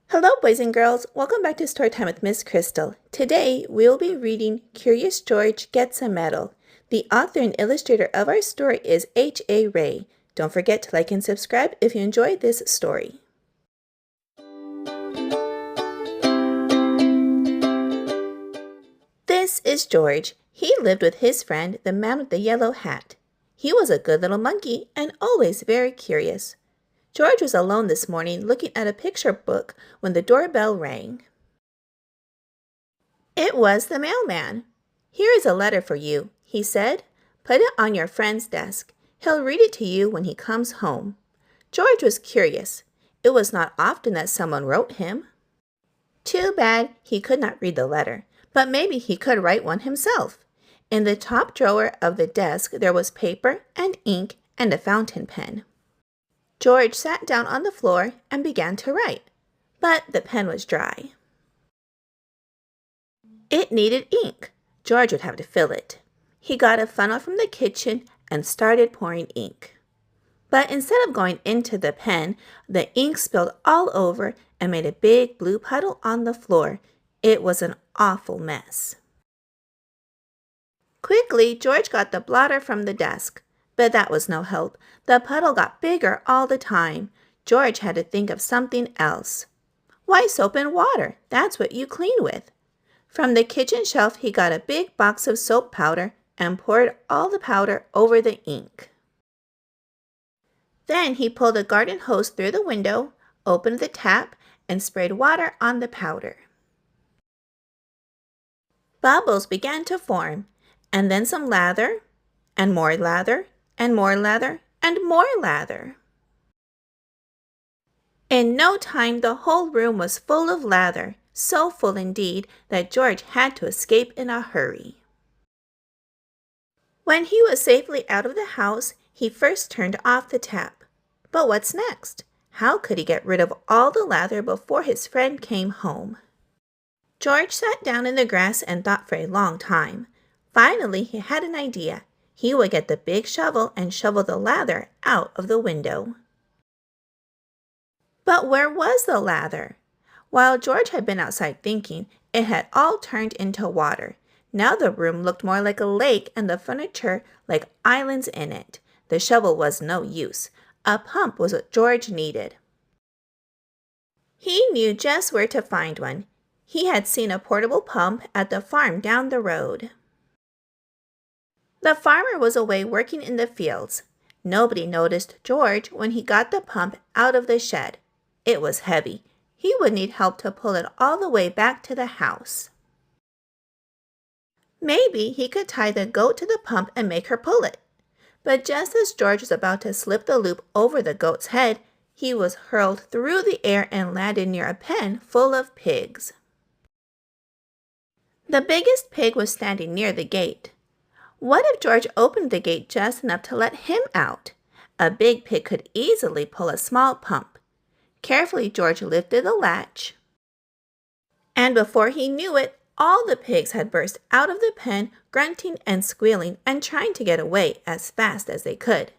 Hello, boys and girls. Welcome back to Storytime with Miss Crystal. Today, we'll be reading Curious George Gets a Medal. The author and illustrator of our story is H.A. Ray. Don't forget to like and subscribe if you enjoyed this story. This is George. He lived with his friend, the man with the yellow hat. He was a good little monkey and always very curious. George was alone this morning looking at a picture book when the doorbell rang. It was the mailman. "Here is a letter for you," he said. "Put it on your friend's desk. He'll read it to you when he comes home." George was curious. It was not often that someone wrote him. Too bad he could not read the letter, but maybe he could write one himself. In the top drawer of the desk there was paper and ink and a fountain pen. George sat down on the floor and began to write, but the pen was dry. It needed ink. George would have to fill it. He got a funnel from the kitchen and started pouring ink. But instead of going into the pen, the ink spilled all over and made a big blue puddle on the floor. It was an awful mess. Quickly, George got the blotter from the desk. But that was no help. The puddle got bigger all the time. George had to think of something else. Why soap and water? That's what you clean with. From the kitchen shelf, he got a big box of soap powder and poured all the powder over the ink. Then he pulled a garden hose through the window, opened the tap, and sprayed water on the powder. Bubbles began to form, and then some lather, and more lather, and more lather, and more lather. In no time, the whole room was full of lather, so full indeed that George had to escape in a hurry. When he was safely out of the house, he first turned off the tap. But what's next? How could he get rid of all the lather before his friend came home? George sat down in the grass and thought for a long time. Finally, he had an idea. He would get the big shovel and shovel the lather out of the window. But where was the lather? While George had been outside thinking, it had all turned into water. Now the room looked more like a lake and the furniture like islands in it. The shovel was no use. A pump was what George needed. He knew just where to find one. He had seen a portable pump at the farm down the road. The farmer was away working in the fields. Nobody noticed George when he got the pump out of the shed. It was heavy. He would need help to pull it all the way back to the house. Maybe he could tie the goat to the pump and make her pull it. But just as George was about to slip the loop over the goat's head, he was hurled through the air and landed near a pen full of pigs. The biggest pig was standing near the gate. What if George opened the gate just enough to let him out? A big pig could easily pull a small pump. Carefully, George lifted the latch, and before he knew it, all the pigs had burst out of the pen, grunting and squealing and trying to get away as fast as they could.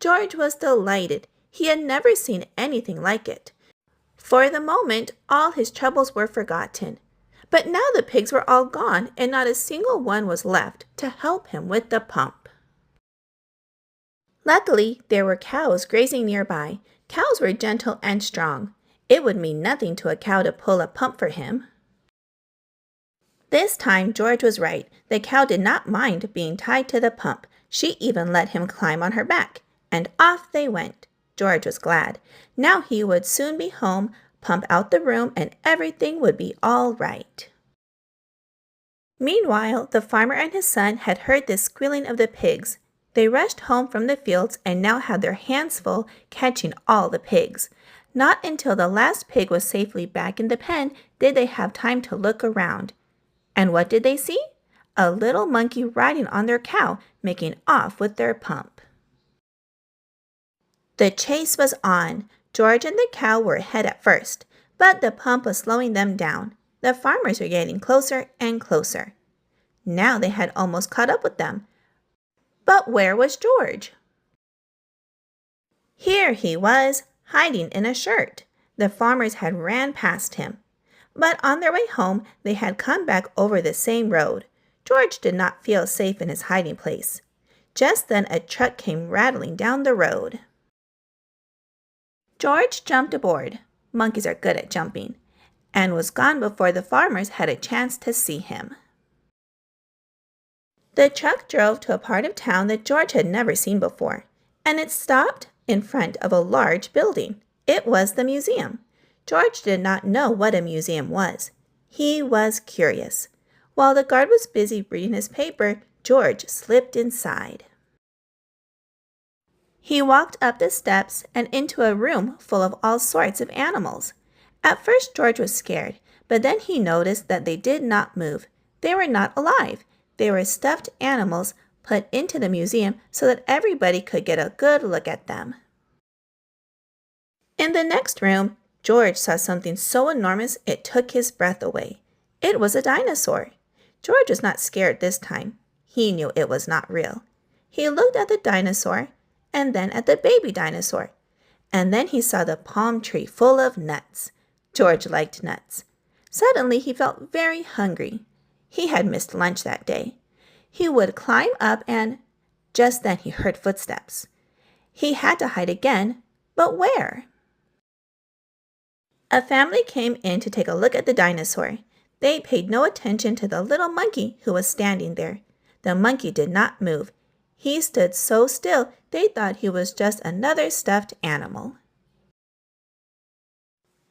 George was delighted. He had never seen anything like it. For the moment, all his troubles were forgotten. But now the pigs were all gone, and not a single one was left to help him with the pump. Luckily, there were cows grazing nearby. Cows were gentle and strong. It would mean nothing to a cow to pull a pump for him. This time, George was right. The cow did not mind being tied to the pump. She even let him climb on her back, and off they went. George was glad. Now he would soon be home, pump out the room, and everything would be all right. Meanwhile, the farmer and his son had heard the squealing of the pigs. They rushed home from the fields and now had their hands full catching all the pigs. Not until the last pig was safely back in the pen did they have time to look around. And what did they see? A little monkey riding on their cow, making off with their pump. The chase was on. George and the cow were ahead at first, but the pump was slowing them down. The farmers were getting closer and closer. Now they had almost caught up with them. But where was George? Here he was, hiding in a shirt. The farmers had ran past him. But on their way home, they had come back over the same road. George did not feel safe in his hiding place. Just then a truck came rattling down the road. George jumped aboard. Monkeys are good at jumping, and was gone before the farmers had a chance to see him. The truck drove to a part of town that George had never seen before, and it stopped in front of a large building. It was the museum. George did not know what a museum was. He was curious. While the guard was busy reading his paper, George slipped inside. He walked up the steps and into a room full of all sorts of animals. At first George was scared, but then he noticed that they did not move. They were not alive. They were stuffed animals put into the museum so that everybody could get a good look at them. In the next room, George saw something so enormous it took his breath away. It was a dinosaur. George was not scared this time. He knew it was not real. He looked at the dinosaur and then at the baby dinosaur. And then he saw the palm tree full of nuts. George liked nuts. Suddenly he felt very hungry. He had missed lunch that day. He would climb up and just then he heard footsteps. He had to hide again, but where? A family came in to take a look at the dinosaur. They paid no attention to the little monkey who was standing there. The monkey did not move. He stood so still they thought he was just another stuffed animal.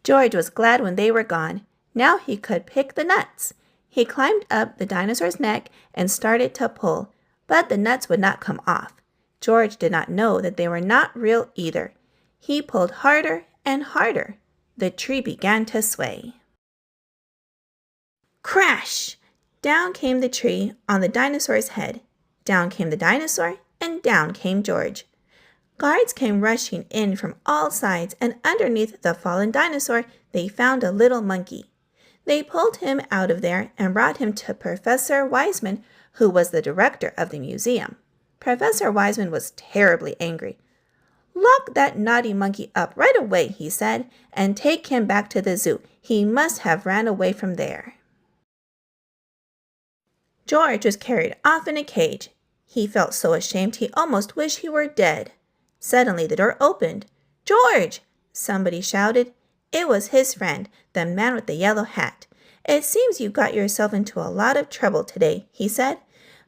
George was glad when they were gone. Now he could pick the nuts. He climbed up the dinosaur's neck and started to pull, but the nuts would not come off. George did not know that they were not real either. He pulled harder and harder. The tree began to sway. Crash! Down came the tree on the dinosaur's head. Down came the dinosaur, and down came George. Guards came rushing in from all sides, and underneath the fallen dinosaur, they found a little monkey. They pulled him out of there and brought him to Professor Wiseman, who was the director of the museum. Professor Wiseman was terribly angry. "Lock that naughty monkey up right away," he said, "and take him back to the zoo. He must have ran away from there." George was carried off in a cage. He felt so ashamed he almost wished he were dead. Suddenly the door opened. "George!" somebody shouted. It was his friend, the man with the yellow hat. "It seems you got yourself into a lot of trouble today," he said,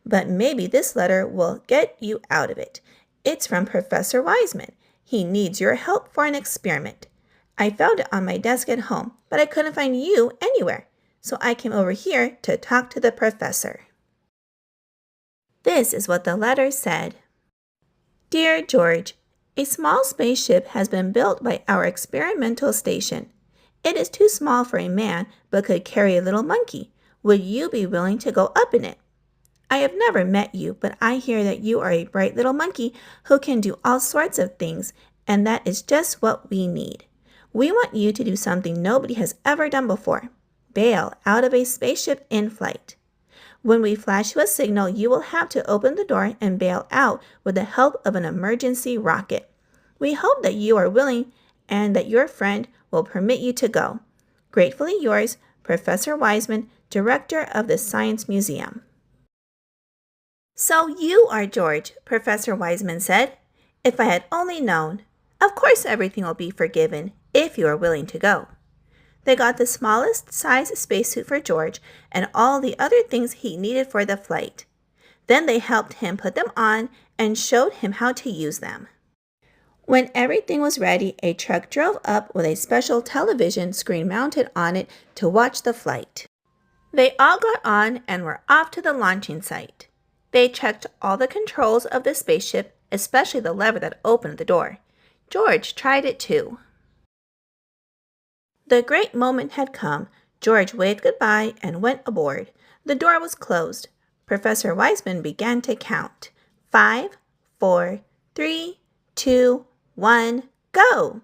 "but maybe this letter will get you out of it. It's from Professor Wiseman. He needs your help for an experiment. I found it on my desk at home, but I couldn't find you anywhere, so I came over here to talk to the professor." This is what the letter said. "Dear George, a small spaceship has been built by our experimental station. It is too small for a man, but could carry a little monkey. Would you be willing to go up in it? I have never met you, but I hear that you are a bright little monkey who can do all sorts of things, and that is just what we need. We want you to do something nobody has ever done before. Bail out of a spaceship in flight. When we flash you a signal, you will have to open the door and bail out with the help of an emergency rocket. We hope that you are willing and that your friend will permit you to go. Gratefully yours, Professor Wiseman, Director of the Science Museum." "So you are George," Professor Wiseman said. "If I had only known. Of course everything will be forgiven if you are willing to go." They got the smallest size spacesuit for George and all the other things he needed for the flight. Then they helped him put them on and showed him how to use them. When everything was ready, a truck drove up with a special television screen mounted on it to watch the flight. They all got on and were off to the launching site. They checked all the controls of the spaceship, especially the lever that opened the door. George tried it too. The great moment had come. George waved goodbye and went aboard. The door was closed. Professor Wiseman began to count. 5, 4, 3, 2, 1, go!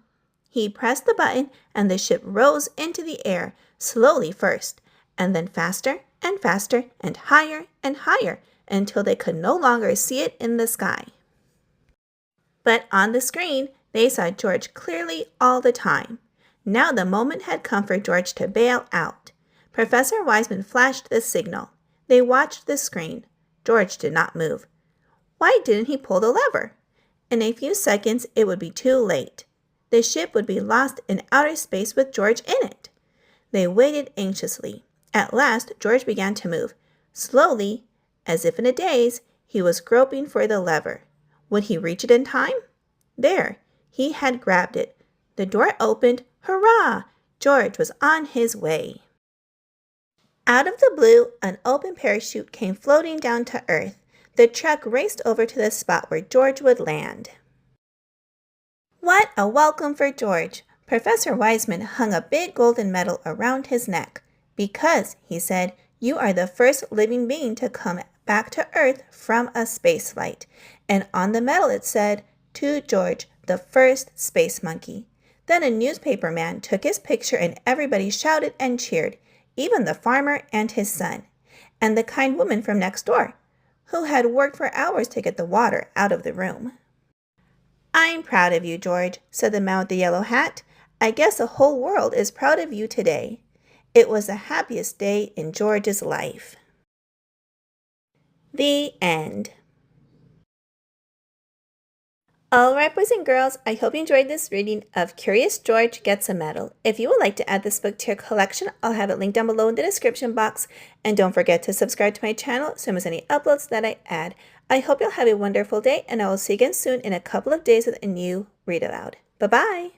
He pressed the button and the ship rose into the air, slowly first, and then faster and faster and higher until they could no longer see it in the sky. But on the screen, they saw George clearly all the time. Now the moment had come for George to bail out. Professor Wiseman flashed the signal. They watched the screen. George did not move. Why didn't he pull the lever? In a few seconds, it would be too late. The ship would be lost in outer space with George in it. They waited anxiously. At last, George began to move. Slowly, as if in a daze, he was groping for the lever. Would he reach it in time? There, he had grabbed it. The door opened. Hurrah! George was on his way. Out of the blue, an open parachute came floating down to earth. The truck raced over to the spot where George would land. What a welcome for George! Professor Wiseman hung a big golden medal around his neck. Because, he said, you are the first living being to come back to Earth from a space flight. And on the medal it said, to George, the first space monkey. Then a newspaper man took his picture and everybody shouted and cheered, even the farmer and his son, and the kind woman from next door, who had worked for hours to get the water out of the room. I'm proud of you, George, said the man with the yellow hat. I guess the whole world is proud of you today. It was the happiest day in George's life. The end. All right, boys and girls, I hope you enjoyed this reading of Curious George Gets a Medal. If you would like to add this book to your collection, I'll have it linked down below in the description box. And don't forget to subscribe to my channel so you don't miss any uploads that I add. I hope you'll have a wonderful day, and I will see you again soon in a couple of days with a new read aloud. Bye-bye.